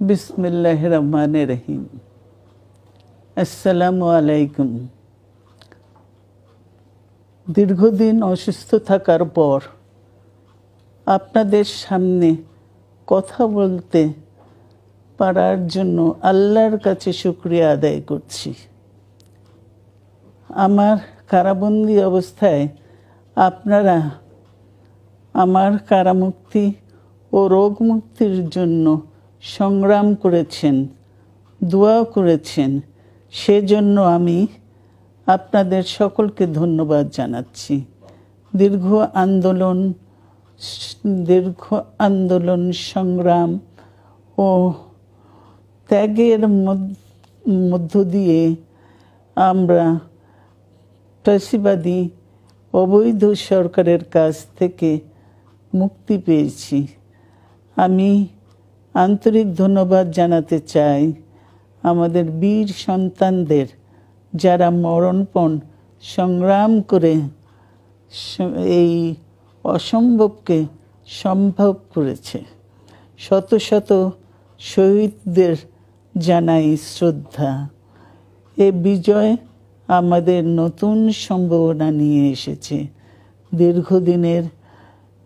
বিসমিল্লাহির রহমানির রহিম। আসসালামু আলাইকুম। দীর্ঘদিন অসুস্থ থাকার পর আপনাদের সামনে কথা বলতে পারার জন্য আল্লাহর কাছে শুকরিয়া আদায় করছি। আমার কারাবন্দী অবস্থায় আপনারা আমার কারামুক্তি ও রোগ মুক্তির জন্য সংগ্রাম করেছেন, দোয়া করেছেন। সেজন্য আমি আপনাদের সকলকে ধন্যবাদ জানাচ্ছি। দীর্ঘ আন্দোলন সংগ্রাম ও ত্যাগের মধ্য দিয়ে আমরা ফ্যাসিবাদী অবৈধ সরকারের কাছ থেকে মুক্তি পেয়েছি। আমি আন্তরিক ধন্যবাদ জানাতে চাই আমাদের বীর সন্তানদের, যারা মরণপণ সংগ্রাম করে এই অসম্ভবকে সম্ভব করেছে। শত শত শহীদদের জানাই শ্রদ্ধা। এ বিজয় আমাদের নতুন সম্ভাবনা নিয়ে এসেছে। দীর্ঘদিনের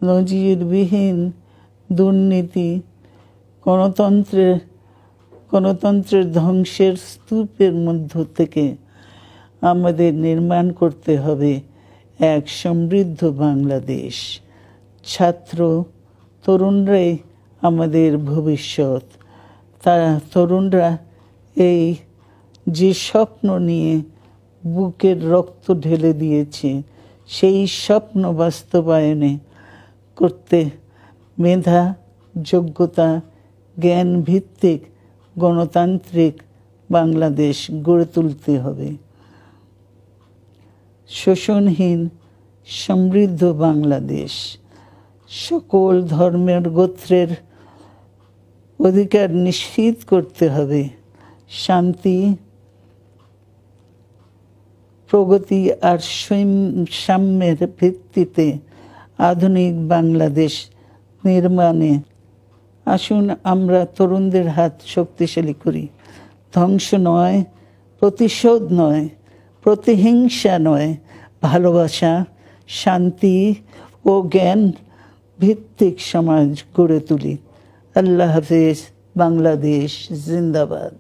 নজিরবিহীন দুর্নীতি, গণতন্ত্রের ধ্বংসের স্তূপের মধ্য থেকে আমাদের নির্মাণ করতে হবে এক সমৃদ্ধ বাংলাদেশ। ছাত্র তরুণরাই আমাদের ভবিষ্যৎ। তরুণরা এই যে স্বপ্ন নিয়ে বুকের রক্ত ঢেলে দিয়েছে, সেই স্বপ্ন বাস্তবায়নে করতে মেধা, যোগ্যতা, জ্ঞান ভিত্তিক গণতান্ত্রিক বাংলাদেশ গড়ে তুলতে হবে। শোষণহীন সমৃদ্ধ বাংলাদেশ। সকল ধর্মের গোত্রের অধিকার নিশ্চিত করতে হবে। শান্তি, প্রগতি আর সাম্যের ভিত্তিতে আধুনিক বাংলাদেশ নির্মাণে আসুন আমরা তরুণদের হাত শক্তিশালী করি। ধ্বংস নয়, প্রতিশোধ নয়, প্রতিহিংসা নয়, ভালোবাসা, শান্তি ও জ্ঞান ভিত্তিক সমাজ গড়ে তুলি। আল্লাহ হাফেজ। বাংলাদেশ জিন্দাবাদ।